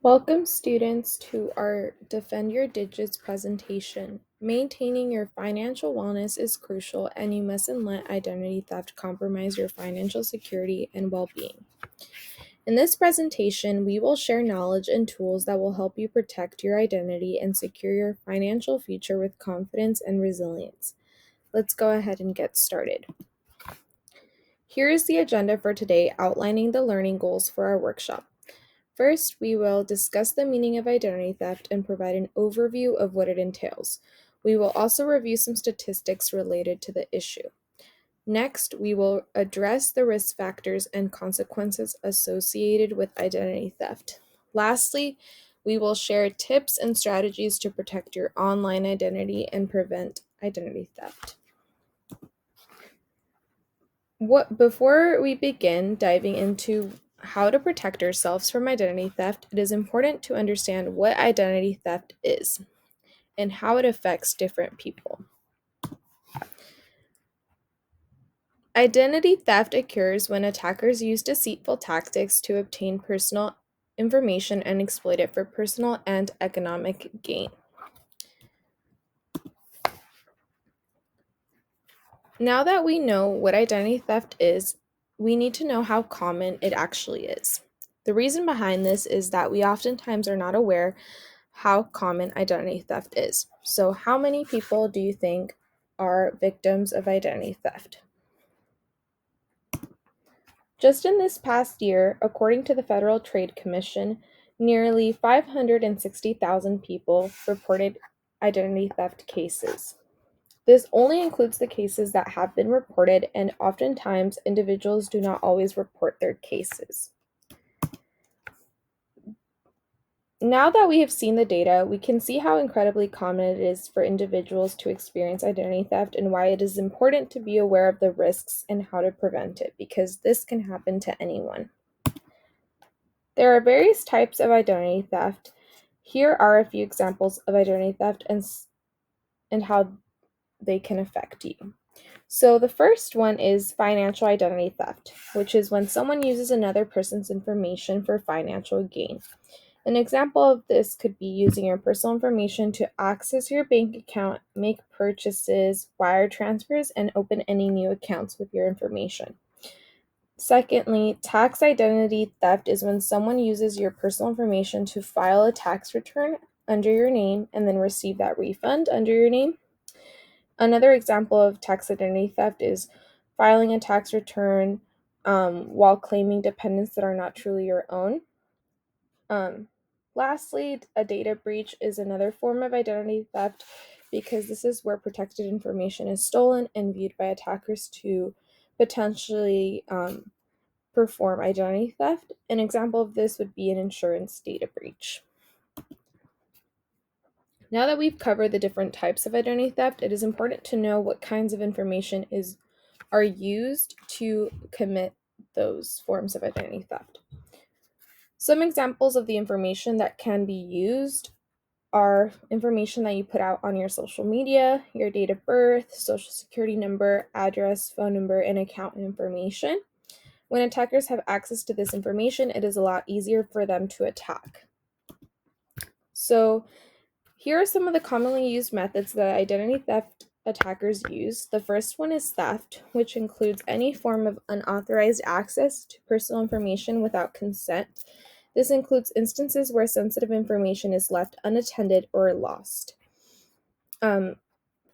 Welcome students to our Defend Your Digits presentation. Maintaining your financial wellness is crucial and you mustn't let identity theft compromise your financial security and well-being. In this presentation, we will share knowledge and tools that will help you protect your identity and secure your financial future with confidence and resilience. Let's go ahead and get started. Here is the agenda for today, outlining the learning goals for our workshop. First, we will discuss the meaning of identity theft and provide an overview of what it entails. We will also review some statistics related to the issue. Next, we will address the risk factors and consequences associated with identity theft. Lastly, we will share tips and strategies to protect your online identity and prevent identity theft. Before we begin diving into how to protect ourselves from identity theft, it is important to understand what identity theft is and how it affects different people. Identity theft occurs when attackers use deceitful tactics to obtain personal information and exploit it for personal and economic gain. Now that we know what identity theft is, we need to know how common it actually is. The reason behind this is that we oftentimes are not aware how common identity theft is. So, how many people do you think are victims of identity theft? Just in this past year, according to the Federal Trade Commission, nearly 560,000 people reported identity theft cases. This only includes the cases that have been reported, and oftentimes individuals do not always report their cases. Now that we have seen the data, we can see how incredibly common it is for individuals to experience identity theft and why it is important to be aware of the risks and how to prevent it, because this can happen to anyone. There are various types of identity theft. Here are a few examples of identity theft and how they can affect you. So the first one is financial identity theft, which is when someone uses another person's information for financial gain. An example of this could be using your personal information to access your bank account, make purchases, wire transfers, and open any new accounts with your information. Secondly, tax identity theft is when someone uses your personal information to file a tax return under your name and then receive that refund under your name. Another example of tax identity theft is filing a tax return while claiming dependents that are not truly your own. Lastly, a data breach is another form of identity theft because this is where protected information is stolen and viewed by attackers to potentially perform identity theft. An example of this would be an insurance data breach. Now that we've covered the different types of identity theft, it is important to know what kinds of information are used to commit those forms of identity theft. Some examples of the information that can be used are information that you put out on your social media, your date of birth, social security number, address, phone number, and account information. When attackers have access to this information, it is a lot easier for them to attack. So, here are some of the commonly used methods that identity theft attackers use. The first one is theft, which includes any form of unauthorized access to personal information without consent. This includes instances where sensitive information is left unattended or lost.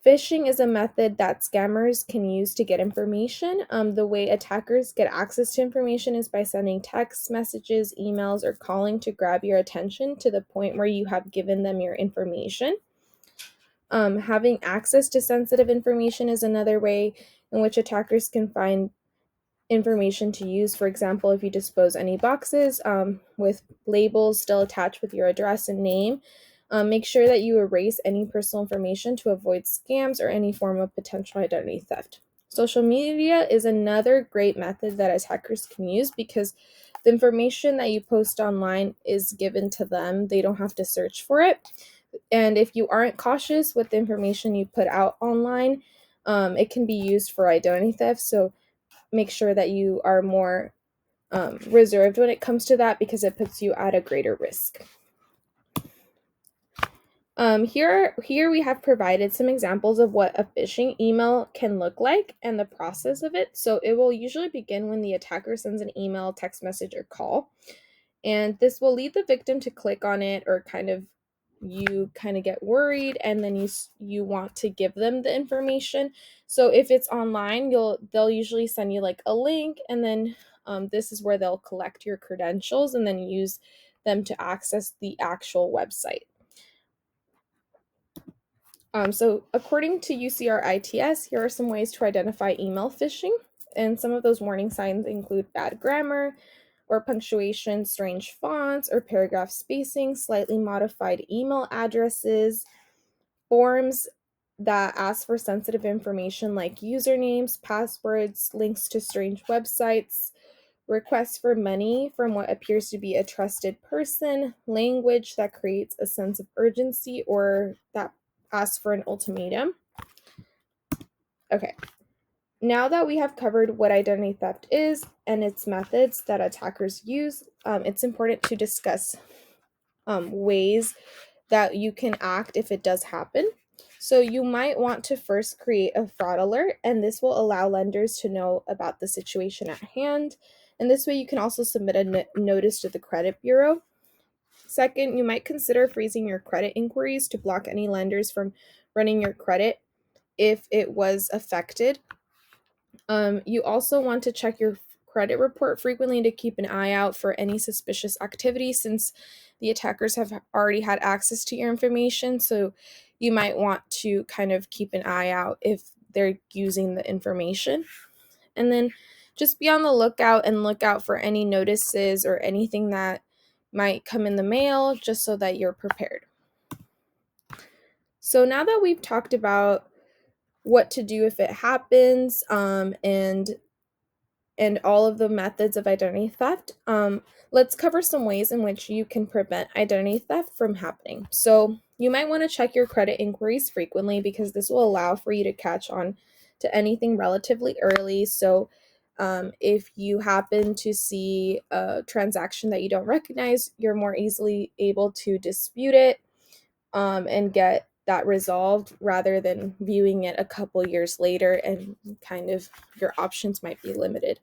Phishing is a method that scammers can use to get information. The way attackers get access to information is by sending text messages, emails, or calling to grab your attention to the point where you have given them your information. Having access to sensitive information is another way in which attackers can find information to use. For example, if you dispose any boxes with labels still attached with your address and name, make sure that you erase any personal information to avoid scams or any form of potential identity theft. Social media is another great method that attackers can use because the information that you post online is given to them. They don't have to search for it. And if you aren't cautious with the information you put out online, it can be used for identity theft. So make sure that you are more reserved when it comes to that because it puts you at a greater risk. Here we have provided some examples of what a phishing email can look like and the process of it. So it will usually begin when the attacker sends an email, text message, or call. And this will lead the victim to click on it, or you get worried, and then you want to give them the information. So if it's online, they'll usually send you like a link, and then this is where they'll collect your credentials and then use them to access the actual website. So according to UCR ITS, here are some ways to identify email phishing, and some of those warning signs include bad grammar or punctuation, strange fonts or paragraph spacing, slightly modified email addresses, forms that ask for sensitive information like usernames, passwords, links to strange websites, requests for money from what appears to be a trusted person, language that creates a sense of urgency or that asks for an ultimatum. Okay, now that we have covered what identity theft is and its methods that attackers use, it's important to discuss ways that you can act if it does happen. So you might want to first create a fraud alert, and this will allow lenders to know about the situation at hand. And this way you can also submit a notice to the credit bureau. Second, you might consider freezing your credit inquiries to block any lenders from running your credit if it was affected. You also want to check your credit report frequently to keep an eye out for any suspicious activity, since the attackers have already had access to your information. So you might want to kind of keep an eye out if they're using the information. And then just be on the lookout and look out for any notices or anything that might come in the mail, just so that you're prepared. So now that we've talked about what to do if it happens, and all of the methods of identity theft, let's cover some ways in which you can prevent identity theft from happening. So you might want to check your credit inquiries frequently, because this will allow for you to catch on to anything relatively early. So if you happen to see a transaction that you don't recognize, you're more easily able to dispute it and get that resolved, rather than viewing it a couple years later and kind of your options might be limited.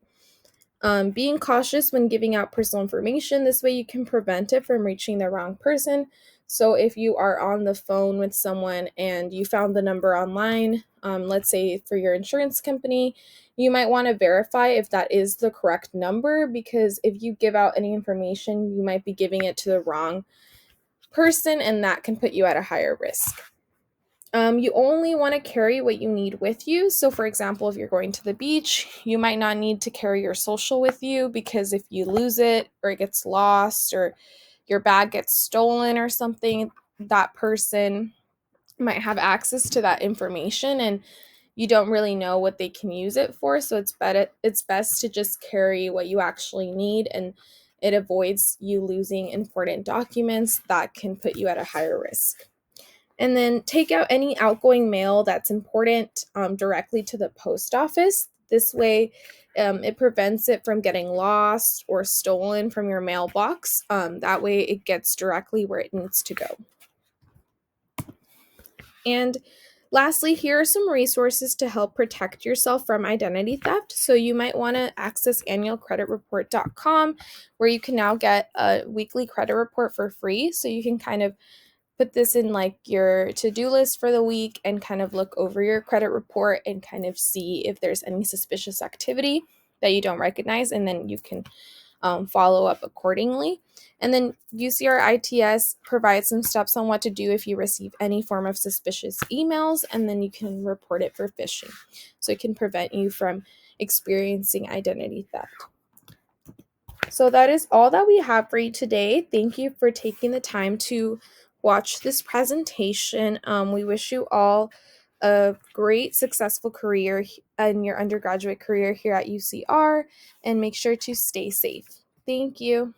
Being cautious when giving out personal information. This way you can prevent it from reaching the wrong person. So if you are on the phone with someone and you found the number online, let's say for your insurance company, you might want to verify if that is the correct number, because if you give out any information, you might be giving it to the wrong person, and that can put you at a higher risk. You only want to carry what you need with you. So for example, if you're going to the beach, you might not need to carry your social with you, because if you lose it or it gets lost or your bag gets stolen or something, that person might have access to that information and you don't really know what they can use it for. So it's best to just carry what you actually need, and it avoids you losing important documents that can put you at a higher risk. And then take out any outgoing mail that's important directly to the post office. This way, it prevents it from getting lost or stolen from your mailbox. That way, it gets directly where it needs to go. And lastly, here are some resources to help protect yourself from identity theft. So you might want to access annualcreditreport.com, where you can now get a weekly credit report for free. So you can kind of put this in like your to-do list for the week and kind of look over your credit report and kind of see if there's any suspicious activity that you don't recognize, and then you can follow up accordingly. And then UCR ITS provides some steps on what to do if you receive any form of suspicious emails, and then you can report it for phishing. So it can prevent you from experiencing identity theft. So that is all that we have for you today. Thank you for taking the time to watch this presentation. We wish you all a great, successful career in your undergraduate career here at UCR, and make sure to stay safe. Thank you.